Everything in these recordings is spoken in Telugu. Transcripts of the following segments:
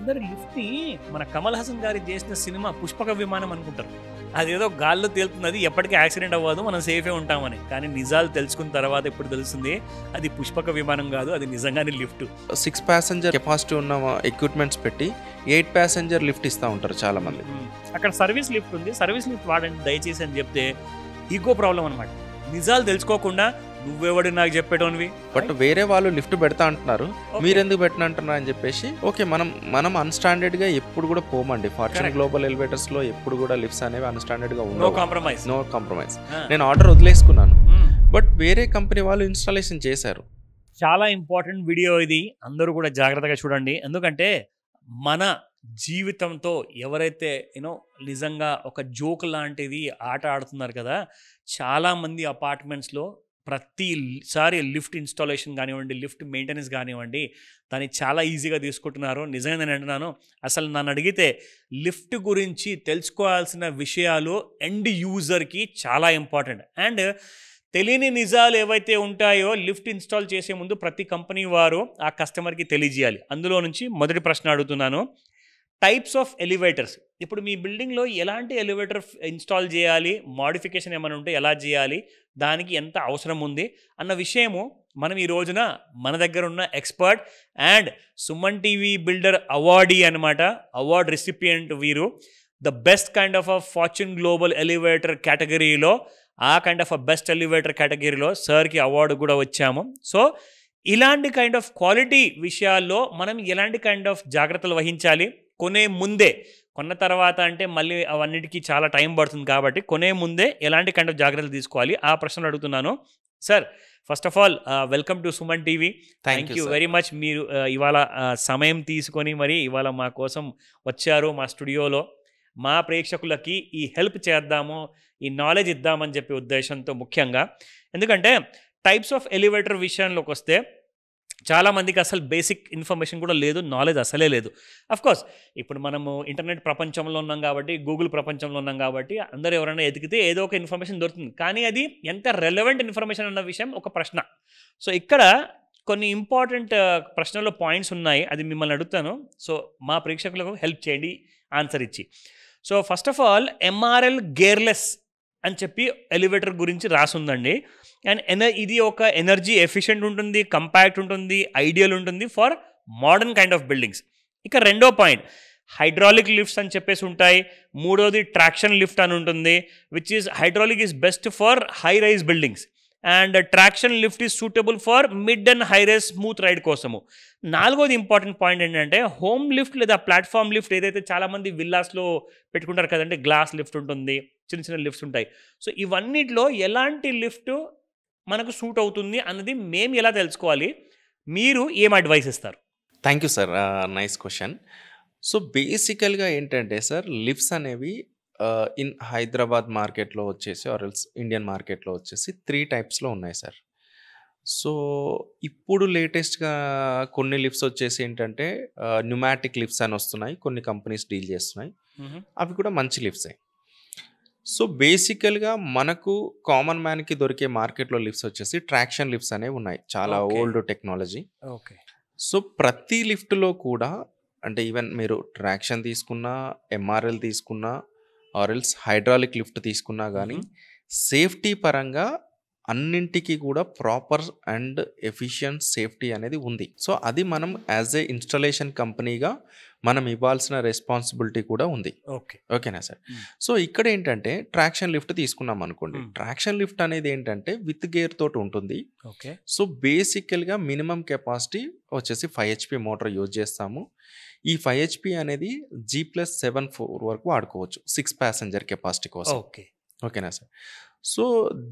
అందరు లిఫ్ట్ని మన కమల్ హాసన్ గారి చేసిన సినిమా పుష్పక విమానం అనుకుంటారు. అదేదో గాల్లో తేలుతుంది, అది ఎప్పటికీ యాక్సిడెంట్ అవ్వదు, మనం సేఫే ఉంటామని. కానీ నిజాలు తెలుసుకున్న తర్వాత ఇప్పుడు తెలుస్తుంది అది పుష్పక విమానం కాదు, అది నిజంగానే లిఫ్ట్. 6 ప్యాసింజర్ కెపాసిటీ ఉన్న ఎక్విప్మెంట్స్ పెట్టి 8 ప్యాసింజర్ లిఫ్ట్ ఇస్తూ ఉంటారు చాలా మంది. అక్కడ సర్వీస్ లిఫ్ట్ ఉంది, సర్వీస్ లిఫ్ట్ వాడండి దయచేసి అని చెప్తే ఈగో ప్రాబ్లం అనమాట. నిజాలు తెలుసుకోకుండా నువ్వెవడు నాకు చెప్పేటోనివి, బట్ వేరే వాళ్ళు లిఫ్ట్ పెడతా అంటున్నారు, మీరెందుకు పెట్టిన అంటున్నారు అని చెప్పేసి ఓకే మనం అన్స్టాండర్డ్ గా ఎప్పుడు కూడా పోమండి. ఫార్చ్యూన్ గ్లోబల్ ఎలివేటర్స్ లో ఎప్పుడు కూడా లిఫ్ట్స్ అనేవి అన్స్టాండర్డ్ గా ఉండవు. No compromise. నేను ఆర్డర్ వదిలేసుకున్నాను, బట్ వేరే కంపెనీ వాళ్ళు ఇన్స్టాలేషన్ చేశారు. చాలా ఇంపార్టెంట్ వీడియో ఇది, అందరూ కూడా జాగ్రత్తగా చూడండి. ఎందుకంటే మన జీవితంతో ఎవరైతే నిజంగా ఒక జోక్ లాంటిది ఆట ఆడుతున్నారు కదా, చాలామంది అపార్ట్మెంట్స్లో ప్రతిసారి లిఫ్ట్ ఇన్స్టాలేషన్ కానివ్వండి, లిఫ్ట్ మెయింటెనెన్స్ కానివ్వండి, దాన్ని చాలా ఈజీగా తీసుకుంటున్నారు. నిజంగా నేను అంటున్నాను, అసలు నన్ను అడిగితే లిఫ్ట్ గురించి తెలుసుకోవాల్సిన విషయాలు ఎండ్ యూజర్కి చాలా ఇంపార్టెంట్. అండ్ తెలియని నిజాలు ఏవైతే ఉంటాయో లిఫ్ట్ ఇన్స్టాల్ చేసే ముందు ప్రతి కంపెనీ వారు ఆ కస్టమర్కి తెలియజేయాలి. అందులో నుంచి మొదటి ప్రశ్న అడుగుతున్నాను, టైప్స్ ఆఫ్ ఎలివేటర్స్. ఇప్పుడు మీ బిల్డింగ్లో ఎలాంటి ఎలివేటర్ ఇన్స్టాల్ చేయాలి, మోడిఫికేషన్ ఏమైనా ఉంటే ఎలా చేయాలి, దానికి ఎంత అవసరం ఉంది అన్న విషయము మనం ఈ రోజున మన దగ్గర ఉన్న expert and Suman TV builder awardee అనమాట, అవార్డ్ రెసిపియంట్ వీరు. The best kind of a fortune global elevator కేటగిరీలో, ఆ kind of a best elevator కేటగిరీలో సార్కి అవార్డు కూడా వచ్చాము. సో ఇలాంటి కైండ్ ఆఫ్ క్వాలిటీ విషయాల్లో మనం ఎలాంటి కైండ్ ఆఫ్ జాగ్రత్తలు వహించాలి, కొనే ముందే, కొన్న తర్వాత అంటే మళ్ళీ అవన్నిటికీ చాలా టైం పడుతుంది కాబట్టి కొనే ముందే ఎలాంటి కైండ్ ఆఫ్ జాగ్రత్తలు తీసుకోవాలి, ఆ ప్రశ్నలు అడుగుతున్నాను. Sir, first of all welcome to Suman TV. Thank you very much. మీరు ఇవాళ సమయం తీసుకొని మరి ఇవాళ మా కోసం వచ్చారు మా స్టూడియోలో. మా ప్రేక్షకులకి ఈ హెల్ప్ చేద్దాము, ఈ నాలెడ్జ్ ఇద్దామని చెప్పే ఉద్దేశంతో ముఖ్యంగా. ఎందుకంటే టైప్స్ ఆఫ్ ఎలివేటర్ విషయంలోకి వస్తే చాలామందికి అసలు బేసిక్ ఇన్ఫర్మేషన్ కూడా లేదు, నాలెడ్జ్ అసలే లేదు. అఫ్కోర్స్ ఇప్పుడు మనము ఇంటర్నెట్ ప్రపంచంలో ఉన్నాం కాబట్టి, గూగుల్ ప్రపంచంలో ఉన్నాం కాబట్టి అందరూ ఎవరైనా ఎతికితే ఏదో ఒక ఇన్ఫర్మేషన్ దొరుకుతుంది. కానీ అది ఎంత రెలవెంట్ ఇన్ఫర్మేషన్ అన్న విషయం ఒక ప్రశ్న. సో ఇక్కడ కొన్ని ఇంపార్టెంట్ ప్రశ్నలో పాయింట్స్ ఉన్నాయి, అది మిమ్మల్ని అడుగుతాను. సో మా ప్రేక్షకులకు హెల్ప్ చేయండి ఆన్సర్ ఇచ్చి. So first of all MRL gearless అని చెప్పి ఎలివేటర్ గురించి రాసుందండి. అండ్ ఇది ఒక ఎనర్జీ ఎఫిషియెంట్ ఉంటుంది, కంపాక్ట్ ఉంటుంది, ఐడియల్ ఉంటుంది for modern kind of buildings. ఇక రెండో పాయింట్ హైడ్రాలిక్ లిఫ్ట్స్ అని చెప్పేసి ఉంటాయి. మూడోది ట్రాక్షన్ లిఫ్ట్ అని ఉంటుంది, which is hydraulic is best for high rise buildings and traction lift is suitable for mid and high rise smooth ride కోసము. నాలుగోది ఇంపార్టెంట్ పాయింట్ ఏంటంటే హోమ్ లిఫ్ట్ లేదా ప్లాట్ఫామ్ లిఫ్ట్, ఏదైతే చాలామంది విల్లాస్లో పెట్టుకుంటారు కదంటే, గ్లాస్ లిఫ్ట్ ఉంటుంది, చిన్న చిన్న లిఫ్ట్స్ ఉంటాయి. సో ఇవన్నిట్లో ఎలాంటి లిఫ్ట్ మనకు సూట్ అవుతుంది అన్నది మేము ఎలా తెలుసుకోవాలి, మీరు ఏం అడ్వైస్ ఇస్తారు? Thank you sir, nice question. So బేసికల్గా ఏంటంటే సార్, లిఫ్ట్స్ అనేవి ఇన్ హైదరాబాద్ మార్కెట్లో వచ్చేసి ఆర్ఎల్స్ ఇండియన్ మార్కెట్లో వచ్చేసి 3 టైప్స్లో ఉన్నాయి సార్. సో ఇప్పుడు లేటెస్ట్గా కొన్ని లిఫ్ట్స్ వచ్చేసి ఏంటంటే న్యూమాటిక్ లిఫ్ట్స్ అని వస్తున్నాయి, కొన్ని కంపెనీస్ డీల్ చేస్తున్నాయి, అవి కూడా మంచి లిఫ్ట్సే. సో బేసికల్గా మనకు కామన్ మ్యాన్కి దొరికే మార్కెట్లో లిఫ్ట్స్ వచ్చేసి ట్రాక్షన్ లిఫ్ట్స్ అనేవి ఉన్నాయి, చాలా ఓల్డ్ టెక్నాలజీ. ఓకే. సో ప్రతి లిఫ్ట్లో కూడా అంటే ఈవెన్ మీరు ట్రాక్షన్ తీసుకున్నా, ఎంఆర్ఎల్ తీసుకున్నా, ఆర్ఎల్స్ హైడ్రాలిక్ లిఫ్ట్ తీసుకున్నా కానీ సేఫ్టీ పరంగా అన్నింటికి కూడా ప్రాపర్ అండ్ ఎఫిషియంట్ సేఫ్టీ అనేది ఉంది. సో అది మనం యాజ్ ఏ ఇన్స్టాలేషన్ కంపెనీగా మనం ఇవ్వాల్సిన రెస్పాన్సిబిలిటీ కూడా ఉంది. ఓకేనా సార్? సో ఇక్కడ ఏంటంటే ట్రాక్షన్ లిఫ్ట్ తీసుకున్నాం అనుకోండి, ట్రాక్షన్ లిఫ్ట్ అనేది ఏంటంటే విత్ గేర్ తోటి ఉంటుంది. సో బేసికల్గా మినిమం కెపాసిటీ వచ్చేసి 5 HP మోటార్ యూజ్ చేస్తాము. ఈ 5 HP అనేది G+7 వరకు వాడుకోవచ్చు 6 ప్యాసింజర్ కెపాసిటీ కోసం. ఓకేనా సార్? సో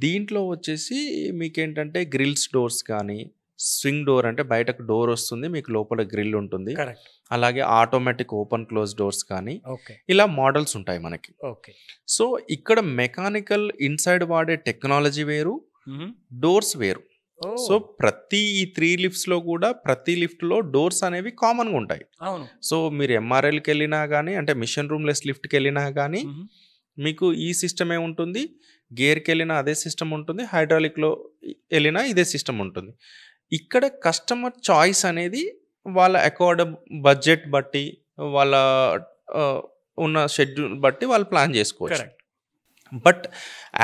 దీంట్లో వచ్చేసి మీకేంటంటే గ్రిల్స్ డోర్స్ కానీ, స్వింగ్ డోర్ అంటే బయటకు డోర్ వస్తుంది, మీకు లోపల గ్రిల్ ఉంటుంది, అలాగే ఆటోమేటిక్ ఓపెన్ క్లోజ్ డోర్స్ కానీ, ఇలా మోడల్స్ ఉంటాయి మనకి. సో ఇక్కడ మెకానికల్ ఇన్సైడ్ వాడే టెక్నాలజీ వేరు, డోర్స్ వేరు. సో ప్రతి ఈ 3 లిఫ్ట్స్లో కూడా ప్రతి లిఫ్ట్లో డోర్స్ అనేవి కామన్గా ఉంటాయి. సో మీరు ఎంఆర్ఎల్కి వెళ్ళినా కానీ, అంటే మిషన్ రూమ్లెస్ లిఫ్ట్కి వెళ్ళినా కానీ మీకు ఈ సిస్టమే ఉంటుంది, గేర్కి వెళ్ళినా అదే సిస్టమ్ ఉంటుంది, హైడ్రాలిక్లో వెళ్ళినా ఇదే సిస్టమ్ ఉంటుంది. ఇక్కడ కస్టమర్ చాయిస్ అనేది వాళ్ళ అకార్డ్ బడ్జెట్ బట్టి, వాళ్ళ ఉన్న షెడ్యూల్ బట్టి వాళ్ళు ప్లాన్ చేసుకోవచ్చు. Correct. But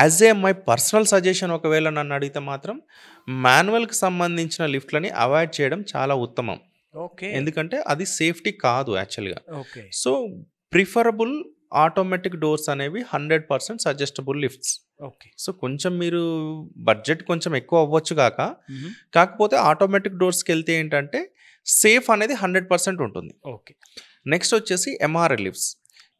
as a my personal suggestion ఒకవేళ నన్ను అడిగితే మాత్రం మాన్యువల్కి సంబంధించిన లిఫ్ట్లని అవాయిడ్ చేయడం చాలా ఉత్తమం. ఓకే. ఎందుకంటే అది సేఫ్టీ కాదు యాక్చువల్గా. Okay. So preferable automatic doors అనేవి 100% సజెస్టబుల్ లిఫ్ట్స్. ఓకే. సో కొంచెం మీరు బడ్జెట్ కొంచెం ఎక్కువ అవ్వచ్చు కాకపోతే ఆటోమేటిక్ డోర్స్కి వెళ్తే ఏంటంటే సేఫ్ అనేది 100% ఉంటుంది. ఓకే. నెక్స్ట్ వచ్చేసి ఎంఆర్ఎల్ లిఫ్ట్స్.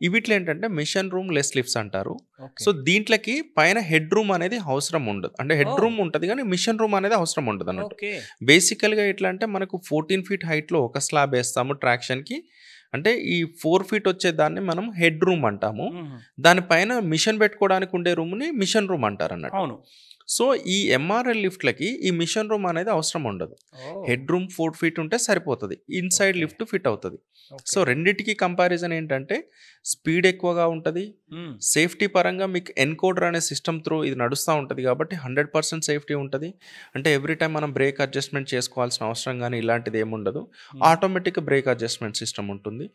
వీటిలో ఏంటంటే మిషన్ రూమ్ లెస్ లిఫ్ట్స్ అంటారు. ఓకే. సో దీంట్లోకి పైన హెడ్ రూమ్ అనేది అవసరం ఉండదు. అంటే హెడ్ రూమ్ ఉంటుంది కానీ మిషన్ రూమ్ అనేది అవసరం ఉండదు అన్నట్టు. ఓకే. బేసికల్గా ఎట్లా అంటే మనకు 14 feet హైట్లో ఒక స్లాబ్ వేస్తాము ట్రాక్షన్కి. అంటే ఈ 4 feet వచ్చే దాన్ని మనం హెడ్ రూమ్ అంటాము. దానిపైన మిషన్ పెట్టుకోవడానికి ఉండే రూమ్ని మిషన్ రూమ్ అంటారు అన్నట్టు. అవును. సో ఈ ఎంఆర్ఎల్ లిఫ్ట్లకి ఈ మిషన్ రూమ్ అనేది అవసరం ఉండదు. హెడ్ రూమ్ 4 feet ఉంటే సరిపోతుంది. Inside Okay. లిఫ్ట్ ఫిట్ అవుతుంది. ఓకే. సో రెండిటికి కంపారిజన్ ఏంటంటే స్పీడ్ ఎక్కువగా ఉంటుంది. సేఫ్టీ పరంగా మీకు ఎన్కోడర్ అనే సిస్టమ్ త్రూ ఇది నడుస్తూ ఉంటుంది కాబట్టి 100% సేఫ్టీ ఉంటుంది. అంటే ఎవ్రీ టైం మనం బ్రేక్ అడ్జస్ట్మెంట్ చేసుకోవాల్సిన అవసరం కానీ ఇలాంటిది ఏముండదు. ఆటోమేటిక్ బ్రేక్ అడ్జస్ట్మెంట్ సిస్టమ్ ఉంటుంది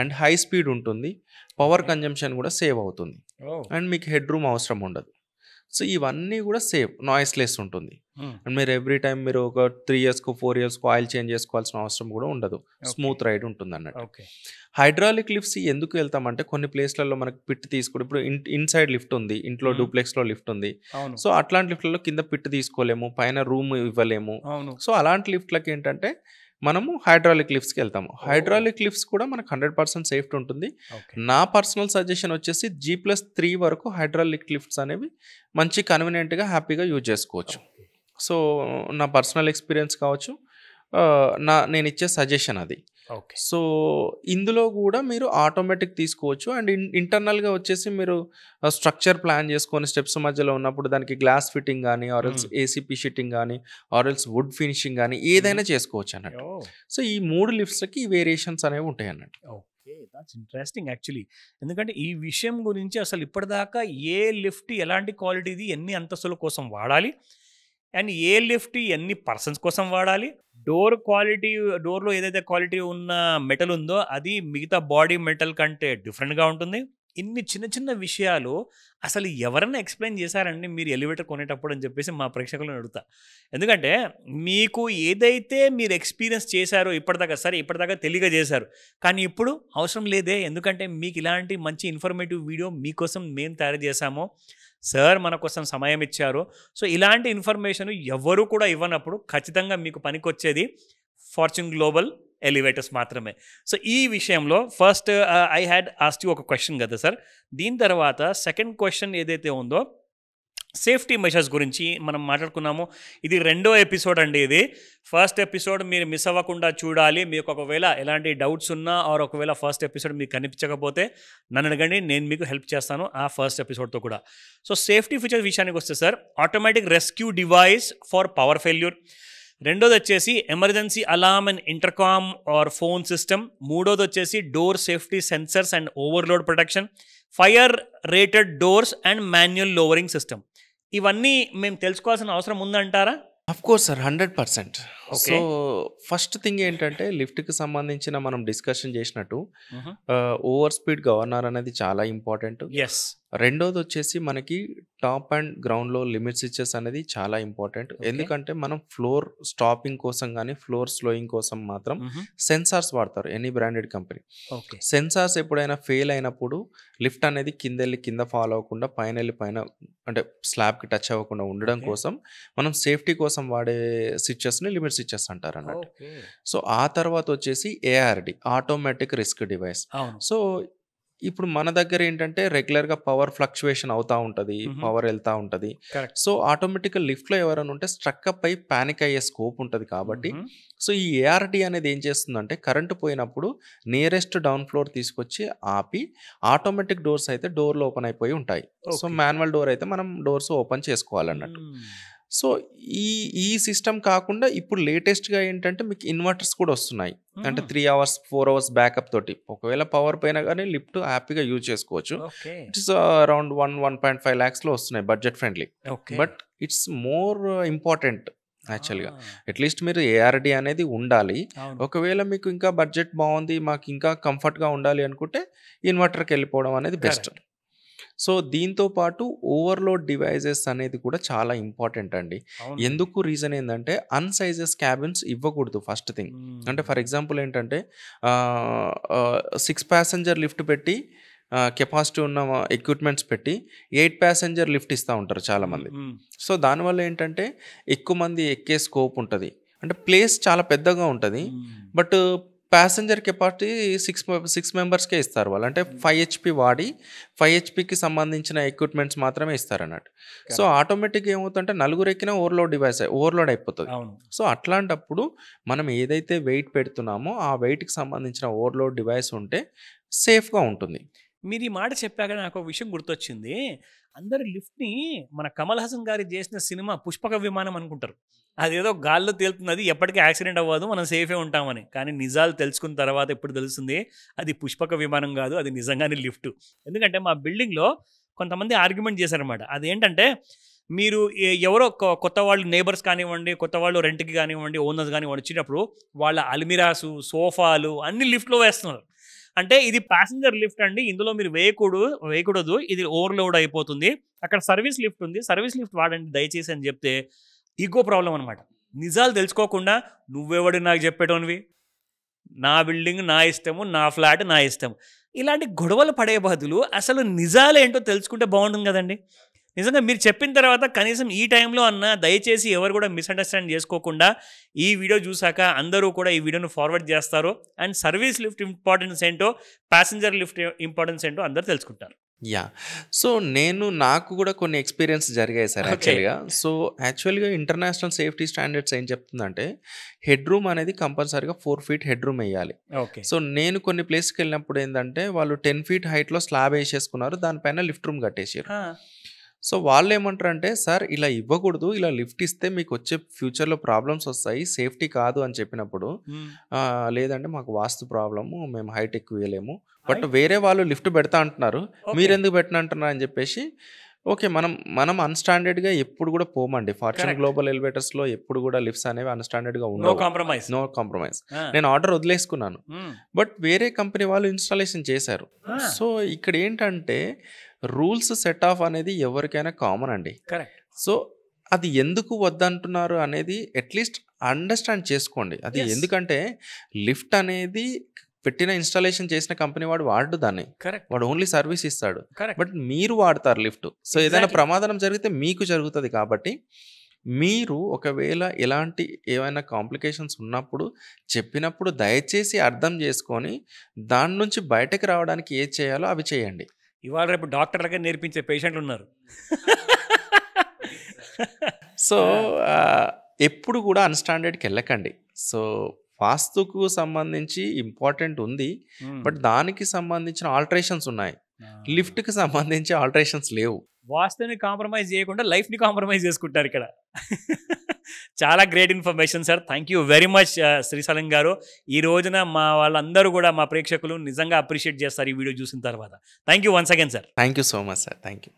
అండ్ హై స్పీడ్ ఉంటుంది. Power Okay. కన్జంప్షన్ కూడా సేవ్ అవుతుంది అండ్ మీకు హెడ్ రూమ్ అవసరం ఉండదు. సో ఇవన్నీ కూడా సేఫ్ నాయిస్లెస్ ఉంటుంది. అండ్ మీరు ఎవ్రీ టైం మీరు ఒక 3 yearsకు 4 yearsకు ఆయిల్ చేంజ్ చేసుకోవాల్సిన అవసరం కూడా ఉండదు. స్మూత్ రైడ్ ఉంటుంది అన్నట్టు. ఓకే. హైడ్రాలిక్ లిఫ్ట్స్ ఎందుకు వెళ్తామంటే కొన్ని ప్లేస్లలో మనకి పిట్ తీసుకుని ఇప్పుడు ఇన్సైడ్ లిఫ్ట్ ఉంది, ఇంట్లో డూప్లెక్స్లో లిఫ్ట్ ఉంది. అవును. సో అట్లాంటి లిఫ్ట్లలో కింద పిట్ తీసుకోలేము, పైన రూమ్ ఇవ్వలేము. అవును. సో అలాంటి లిఫ్ట్లకి ఏంటంటే మనము హైడ్రాలిక్ లిఫ్ట్స్కి వెళ్తాము. హైడ్రాలిక్ లిఫ్ట్స్ కూడా మనకు 100% సేఫ్టీ ఉంటుంది. ఓకే. నా పర్సనల్ సజెషన్ వచ్చేసి G+3 వరకు హైడ్రాలిక్ లిఫ్ట్స్ అనేవి మంచి కన్వీనియంట్గా హ్యాపీగా యూజ్ చేసుకోవచ్చు. సో నా పర్సనల్ ఎక్స్పీరియన్స్ కావచ్చు, నేను ఇచ్చే సజెషన్ అది. ఓకే. సో ఇందులో కూడా మీరు ఆటోమేటిక్ తీసుకోవచ్చు అండ్ ఇంటర్నల్గా వచ్చేసి మీరు స్ట్రక్చర్ ప్లాన్ చేసుకొని స్టెప్స్ మధ్యలో ఉన్నప్పుడు దానికి గ్లాస్ ఫిట్టింగ్ కానీ ఆర్ఎల్స్ ఏసీపీ షీటింగ్ కానీ ఆర్ఎల్స్ వుడ్ ఫినిషింగ్ కానీ ఏదైనా చేసుకోవచ్చు అన్నట్టు. సో ఈ 3 లిఫ్ట్స్కి ఈ వేరియేషన్స్ అనేవి ఉంటాయి అన్నట్టు. ఓకే. That's interesting actually. ఎందుకంటే ఈ విషయం గురించి అసలు ఇప్పటిదాకా ఏ లిఫ్ట్ ఎలాంటి క్వాలిటీది ఎన్ని అంతస్తుల కోసం వాడాలి అండ్ ఏ లిఫ్ట్ ఎన్ని పర్సన్స్ కోసం వాడాలి, డోర్లో ఏదైతే క్వాలిటీ ఉన్న మెటల్ ఉందో అది మిగతా బాడీ మెటల్ కంటే డిఫరెంట్గా ఉంటుంది. ఇన్ని చిన్న చిన్న విషయాలు అసలు ఎవరన్నా ఎక్స్ప్లెయిన్ చేశారండి మీరు ఎలివేటర్ కొనేటప్పుడు అని చెప్పేసి మా ప్రేక్షకులను అడుగుతా. ఎందుకంటే మీకు ఏదైతే మీరు ఎక్స్పీరియన్స్ చేశారో ఇప్పటిదాకా తెలియజేశారు, కానీ ఇప్పుడు అవసరం లేదే. ఎందుకంటే మీకు ఇలాంటి మంచి ఇన్ఫర్మేటివ్ వీడియో మీకోసం మేము తయారు చేశాము. సార్ మన కోసం సమయం ఇచ్చారు. సో ఇలాంటి ఇన్ఫర్మేషన్ ఎవరు కూడా ఇవ్వనప్పుడు ఖచ్చితంగా మీకు పనికొచ్చేది ఫార్చ్యూన్ గ్లోబల్ ఎలివేటర్స్ మాత్రమే. సో ఈ విషయంలో first I had asked you ఒక క్వశ్చన్ కదా సార్. దీని తర్వాత సెకండ్ క్వశ్చన్ ఏదైతే ఉందో సేఫ్టీ మెషర్స్ గురించి మనం మాట్లాడుకున్నాము. ఇది 2వ ఎపిసోడ్ అండి. ఇది ఫస్ట్ ఎపిసోడ్ మీరు మిస్ అవ్వకుండా చూడాలి. మీకు ఒకవేళ ఎలాంటి డౌట్స్ ఉన్నా ఆర్ ఒకవేళ ఫస్ట్ ఎపిసోడ్ మీకు కనిపించకపోతే నన్ను అడగండి, నేను మీకు హెల్ప్ చేస్తాను ఆ ఫస్ట్ ఎపిసోడ్తో కూడా. సో సేఫ్టీ ఫీచర్స్ విషయానికి వస్తే sir, automatic rescue device for power failure. రెండోది వచ్చేసి emergency alarm and intercom or phone system. మూడోది వచ్చేసి door safety sensors and overload protection, fire rated doors and manual lowering system. ఇవన్నీ మేము తెలుసుకోవాల్సిన అవసరం ఉందంటారా? Of course sir, 100%. Okay. So first thing ఏంటంటే లిఫ్ట్కి సంబంధించిన మనం డిస్కషన్ చేసినట్టు ఓవర్ స్పీడ్ గవర్నర్ అనేది చాలా ఇంపార్టెంట్. ఎస్. రెండోది వచ్చేసి మనకి టాప్ అండ్ గ్రౌండ్లో లిమిట్ స్విచెస్ అనేది చాలా ఇంపార్టెంట్. ఎందుకంటే మనం ఫ్లోర్ స్టాపింగ్ కోసం కానీ ఫ్లోర్ స్లోయింగ్ కోసం మాత్రం సెన్సార్స్ వాడతారు any branded company. Okay. Sensors ఎప్పుడైనా ఫెయిల్ అయినప్పుడు లిఫ్ట్ అనేది కింద ఫాలో అవ్వకుండా పైన అంటే స్లాబ్కి టచ్ అవ్వకుండా ఉండడం Okay. కోసం మనం సేఫ్టీ కోసం వాడే స్విచెస్ని లిమిట్ స్విచెస్ అంటారు అన్నట్టు. ఓకే. సో ఆ తర్వాత వచ్చేసి ఏఆర్డి ఆటోమేటిక్ రిస్క్ డివైస్. అవును. సో ఇప్పుడు మన దగ్గర ఏంటంటే రెగ్యులర్గా పవర్ ఫ్లక్చువేషన్ అవుతూ ఉంటుంది, పవర్ వెళ్తూ ఉంటుంది. కరెక్ట్. సో ఆటోమేటిక్గా లిఫ్ట్లో ఎవరైనా ఉంటే స్ట్రక్అప్ అయి ప్యానిక్ అయ్యే స్కోప్ ఉంటుంది కాబట్టి సో ఈ ఏఆర్డి అనేది ఏం చేస్తుందంటే కరెంటు పోయినప్పుడు నియరెస్ట్ డౌన్ ఫ్లోర్ తీసుకొచ్చి ఆపి ఆటోమేటిక్ డోర్స్ అయితే డోర్లు ఓపెన్ అయిపోయి ఉంటాయి. So Okay. మాన్యువల్ డోర్ అయితే మనం డోర్స్ ఓపెన్ చేసుకోవాలన్నట్టు. సో ఈ సిస్టమ్ కాకుండా ఇప్పుడు లేటెస్ట్గా ఏంటంటే మీకు ఇన్వర్టర్స్ కూడా వస్తున్నాయి. అంటే 3 hours 4 hours బ్యాకప్ తోటి ఒకవేళ పవర్ పోయినా కానీ లిఫ్ట్ హ్యాపీగా యూజ్ చేసుకోవచ్చు. ఓకే. ఇట్స్ అరౌండ్ 1.5 lakhsలో వస్తున్నాయి budget friendly. Okay. But it's more important యాక్చువల్‌గా. అట్‌లీస్ట్ మీరు ఏఆర్‌డి అనేది ఉండాలి. అవును. ఒకవేళ మీకు ఇంకా బడ్జెట్ బావుంది, మాకు ఇంకా కంఫర్ట్‌గా ఉండాలి అనుకుంటే ఇన్వర్టర్‌కెళ్ళిపోవడం అనేది బెస్ట్. కరెక్ట్. సో, దీంతో పాటు ఓవర్‌లోడ్ డివైసెస్ అనేది కూడా చాలా ఇంపార్టెంట్ అండి. అవును. ఎందుకు రీజన్ ఏందంటే అన్‌సైజెస్ క్యాబిన్స్ ఇవ్వకూడదు ఫస్ట్ థింగ్. అంటే ఫర్ ఎగ్జాంపుల్ ఏంటంటే 6 ప్యాసింజర్ లిఫ్ట్ పెట్టి కెపాసిటీ ఉన్న ఎక్విప్‌మెంట్స్ పెట్టి 8 ప్యాసింజర్ లిఫ్ట్ ఇస్తా ఉంటారు చాలామంది. సో, దానివల్ల ఏంటంటే ఎక్కువ మంది ఎక్కే స్కోప్ ఉంటది. అంటే ప్లేస్ చాలా పెద్దగా ఉంటది. బట్ ప్యాసింజర్ కెపాసిటీ 6 మెంబర్స్‌కే ఇస్తారు వాళ్ళు. అంటే 5 హెచ్‌పీ వాడి 5 హెచ్‌పీకి సంబంధించిన ఎక్విప్‌మెంట్స్ మాత్రమే ఇస్తారన్నట్టు. సో, ఆటోమేటిక్‌గా ఏమవుతుందంటే నలుగురు ఎక్కినా ఓవర్‌లోడ్ అయిపోతది. అవును. సో, అట్లాంటప్పుడు మనం ఏదైతే వెయిట్ పెడుతున్నామో ఆ వెయిట్‌కి సంబంధించిన ఓవర్‌లోడ్ డివైస్ ఉంటే సేఫ్‌గా ఉంటుంది. మీరు ఈ మాట చెప్పాక నాకు ఒక విషయం గుర్తొచ్చింది. అందరూ లిఫ్ట్‌ని మన 'కమల్ హాసన్' గారు చేసిన సినిమా 'పుష్పక విమానం' అనుకుంటారు. అదేదో గాల్లో తేలుతుంది. అది ఎప్పటికీ యాక్సిడెంట్ అవ్వదు. మనం సేఫే ఉంటామని. కానీ నిజాలు తెలుసుకున్న తర్వాత ఇప్పుడు తెలుస్తుంది అది 'పుష్పక విమానం' కాదు. అది నిజంగానే లిఫ్ట్. ఎందుకంటే మా బిల్డింగ్‌లో కొంతమంది ఆర్గ్యుమెంట్ చేశారనమాట. అదేంటంటే మీరు ఎవరో కొత్త వాళ్ళు నేబర్స్ కానివ్వండి, కొత్త వాళ్ళు రెంట్‌కి కానివ్వండి, ఓనర్స్ కానివ్వండి వచ్చేటప్పుడు వాళ్ళ అల్మిరాసు, సోఫాలు అన్ని లిఫ్ట్‌లో వేస్తున్నారు. అంటే ఇది ప్యాసింజర్ లిఫ్ట్ అండి. ఇందులో మీరు వేయకూడదు. ఇది ఓవర్‌లోడ్ అయిపోతుంది. అక్కడ సర్వీస్ లిఫ్ట్ ఉంది. సర్వీస్ లిఫ్ట్ వాడండి దయచేసి అని చెప్తే ఈగో ప్రాబ్లమ్ అనమాట. నిజాలు తెలుసుకోకుండా నువ్వెవడు నాకు చెప్పేటోనివి? నా బిల్డింగ్ నా ఇష్టము, నా ఫ్లాట్ నా ఇష్టం. ఇలాంటి గొడవలు పడే బదులు అసలు నిజాలేంటో తెలుసుకుంటే బాగుంటుంది కదండి. నిజంగా మీరు చెప్పిన తర్వాత కనీసం ఈ టైంలో అన్నా దయచేసి ఎవరు కూడా మిస్అండర్స్టాండ్ చేసుకోకుండా ఈ వీడియో చూసాక అందరూ కూడా ఈ వీడియోను ఫార్వర్డ్ చేస్తారు. అండ్ సర్వీస్ లిఫ్ట్ ఇంపార్టెన్స్ ఏంటో, ప్యాసింజర్ లిఫ్ట్ ఇంపార్టెన్స్ ఏంటో అందరూ తెలుసుకుంటారు. యాహ్! సో, నాకు కూడా కొన్ని ఎక్స్‌పీరియన్స్ జరిగాయి సార్ ఓకే. యాక్చువల్‌గా. సో, యాక్చువల్‌గా ఇంటర్నేషనల్ సేఫ్టీ స్టాండర్డ్స్ ఏం చెప్తుందంటే హెడ్ రూమ్ అనేది కంపల్సరీగా 4 ఫీట్ హెడ్ రూమ్ ఎయ్యాలి. ఓకే. సో, నేను కొన్ని ప్లేస్‌కెళ్ళినప్పుడు ఏందంటే వాళ్ళు 10 ఫీట్ హైట్‌లో స్లాబ్ ఏసేసుకున్నారు. దానిపైన లిఫ్ట్ రూమ్ కట్టేసారు. ఆ, సో, వాళ్ళేమంటారంటే, "సార్ ఇలా ఇవ్వకూడదు. ఇలా లిఫ్ట్ ఇస్తే మీకొచ్చే ఫ్యూచర్‌లో ప్రాబ్లమ్స్ వస్తాయి. సేఫ్టీ కాదు" అని చెప్పినప్పుడు, హ్మ్. లేదంటే మాకు వాస్తు ప్రాబ్లము. మేము హైట్ ఎక్కువ ఇయ్యలేము. బట్ హైట్ వేరే వాళ్ళు లిఫ్ట్ పెడతా అంటున్నారు. ఓకే. మీరెందుకు పెట్టనంటున్నారు అని చెప్పేసి, ఓకే. మనం అన్‌స్టాండర్డ్‌గా ఎప్పుడు కూడా పోమండి. Fortune correct. గ్లోబల్ ఎలివేటర్స్‌లో ఎప్పుడు కూడా లిఫ్ట్స్ అనేవి అన్‌స్టాండర్డ్‌గా నో ఉండవు. కాంప్రమైజ్. No compromise. ఆ, నేను ఆర్డర్ వదిలేసుకున్నాను. హ్మ్. బట్ వేరే కంపెనీ వాళ్ళు ఇన్‌స్టాలేషన్ చేశారు. ఆ, సో, ఇక్కడేంటంటే రూల్స్ సెట్ ఆఫ్ అనేది ఎవరికైనా కామన్ అండి. కరెక్ట్. సో, అది ఎందుకు వద్దంటున్నారు అనేది అట్‌లీస్ట్ అండర్‌స్టాండ్ చేసుకోండి. అది యెస్. ఎందుకంటే లిఫ్ట్ అనేది పెట్టిన ఇన్‌స్టాలేషన్ చేసిన కంపెనీ వాడు వాడడు దాన్ని. కరెక్ట్. వాడు ఓన్లీ సర్వీస్ ఇస్తాడు. కరెక్ట్. బట్ మీరు వాడతారు లిఫ్ట్. సో, ఏదైనా ఎగ్జాక్ట్‌లీ. ప్రమాదం జరిగితే మీకు జరుగుతది కాబట్టి, మీరు ఒకవేళ ఎలాంటి ఏవైనా కాంప్లికేషన్స్ ఉన్నప్పుడు చెప్పినప్పుడు దయచేసి అర్థం చేసుకొని, దాని నుంచి బయటకి రావడానికి ఏది చేయాలో అవి చేయండి. ఇవాళ రేపు డాక్టర్‌లకే నేర్పించే పేషెంట్లు ఉన్నారు. సో, ఆ, ఎప్పుడు కూడా అన్‌స్టాండర్డ్‌కెళ్ళకండి. సో, వాస్తుకు సంబంధించి ఇంపార్టెంట్ ఉంది. హ్మ్. బట్ దానికి సంబంధించిన ఆల్టరేషన్స్ ఉన్నాయి. ఆ. లిఫ్ట్‌కి సంబంధించి ఆల్టరేషన్స్ లేవు. వాస్తుని కాంప్రమైజ్ చేయకుండా లైఫ్‌ని కాంప్రమైజ్ చేసుకుంటారు ఇక్కడ. చాలా great information sir. Thank you very much Srisailam గారు. ఈ రోజున మా వాళ్ళందరూ కూడా మా ప్రేక్షకులు నిజంగా అప్రిషియేట్ చేస్తారు ఈ వీడియో చూసిన తర్వాత. Thank you once again sir. Thank you so much sir. Thank you.